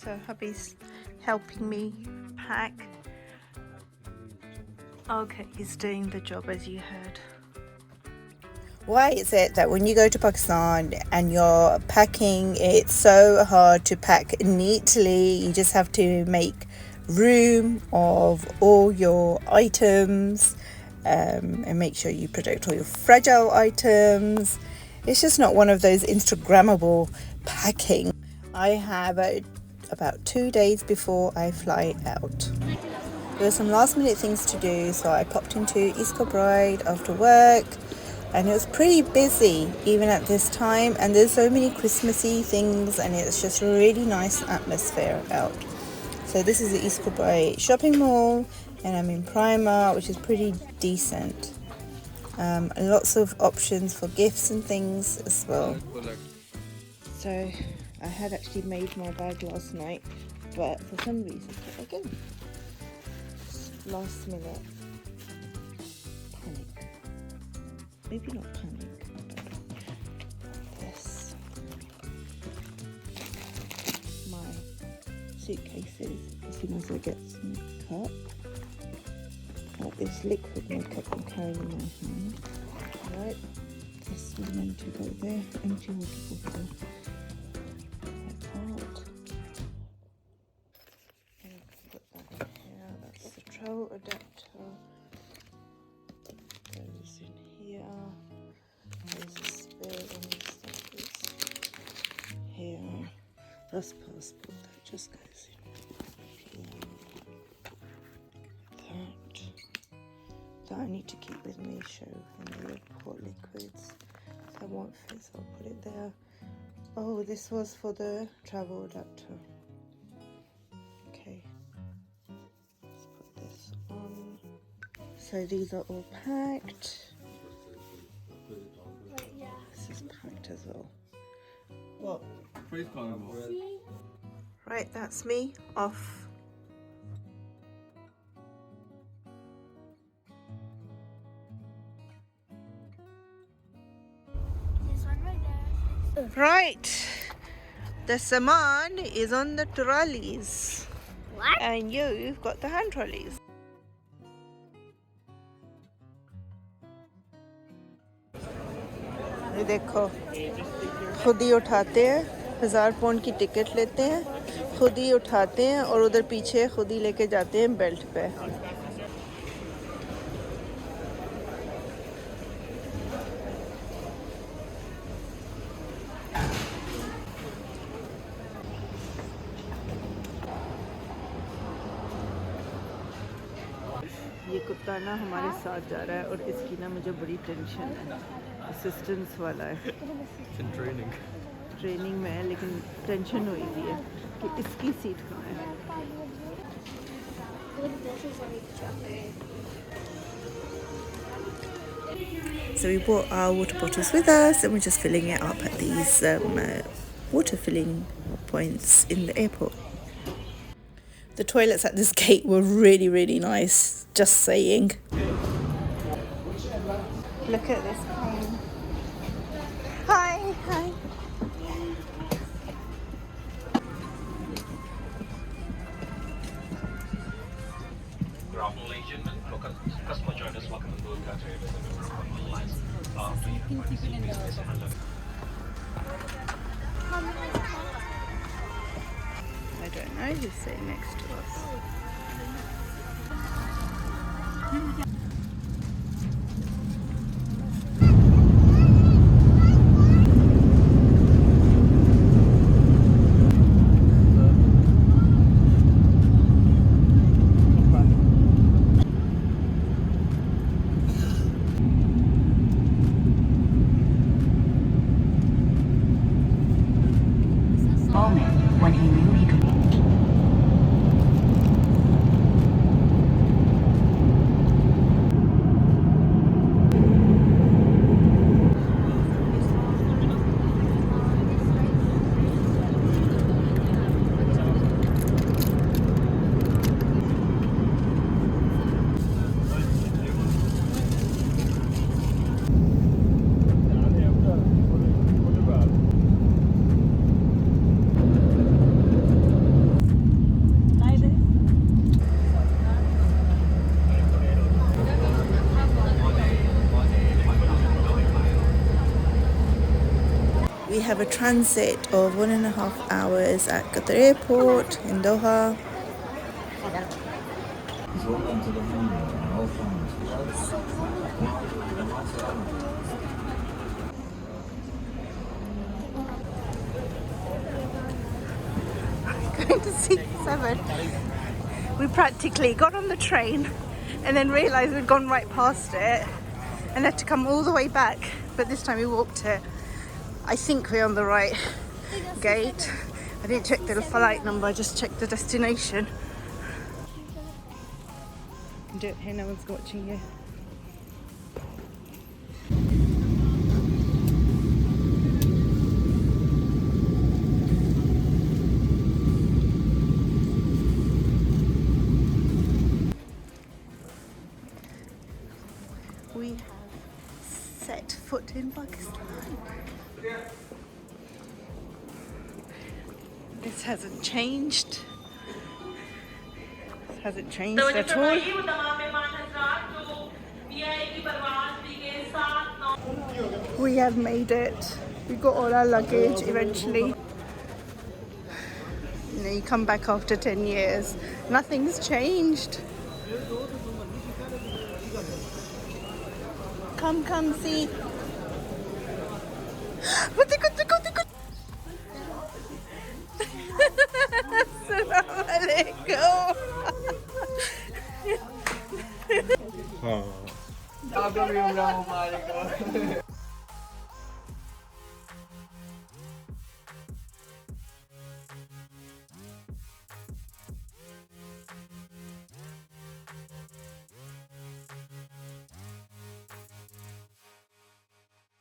So hubby's helping me pack. Okay, he's doing the job as you heard. Why is it that when you go to Pakistan and you're packing, it's so hard to pack neatly? You just have to make room of all your items and make sure you protect all your fragile items. It's just not one of those Instagrammable packing. I have about 2 days before I fly out. There were some last minute things to do, so I popped into East Kilbride after work. And it was pretty busy even at this time, and there's so many Christmassy things, and it's just a really nice atmosphere out. So this is the East Kilbride shopping mall, and I'm in Primark, which is pretty decent. Lots of options for gifts and things as well. So I had actually made my bag last night, but for some reason, again, last minute panic. Maybe not panic, but this. My suitcases, as soon as I get some makeup, like this liquid makeup I'm carrying in my hand. Right, this is meant to go there, empty water bottle. Like that. And I can put that in here, that's the travel adapter. Goes in here. There's a spare one of stuff here. That's passport that just goes in here. That I need to keep with me, show in the airport liquids. If I won't fit, so I'll put it there. Oh, this was for the travel adapter. Okay. Let's put this on. So these are all packed. This is packed as well. What? Right, that's me off. This one right there. Right, the saman is on the trolleys. What? And you've got the hand trolleys. ये देखो खुद ही उठाते हैं, 1000 pound की ticket लेते हैं, खुद ही उठाते हैं और उधर पीछे खुद ही लेके जाते हैं बेल्ट पे. ये कुत्ता ना हमारे साथ जा रहा है और इसकी ना मुझे बड़ी टेंशन है. असिस्टेंस वाला है, ट्रेनिंग में है, लेकिन टेंशन हुई हुई है कि इसकी सीट कहाँ है. So we brought our water bottles with us and we're just filling it up at these water filling points in the airport. The toilets at this gate were really, really nice, just saying. Look at this plane. Hi, hi. Good afternoon, ladies and gentlemen. Local customer joined us. Welcome to Qatar Airways and Edinburgh from the lines. Please I don't know who's sitting next to us. When he knew he could. have a transit of 1.5 hours at Qatar Airport in Doha. Going to C7. We practically got on the train and then realised we'd gone right past it and had to come all the way back, but this time we walked it. I think we're on the right gate. I didn't check the flight number, I just checked the destination. Do it here, no one's watching you. We have set foot in Pakistan. This hasn't changed. This hasn't changed at all. We have made it. We got all our luggage eventually. You know, you come back after 10 years. Nothing's changed. Come, see. Assalamualaikum.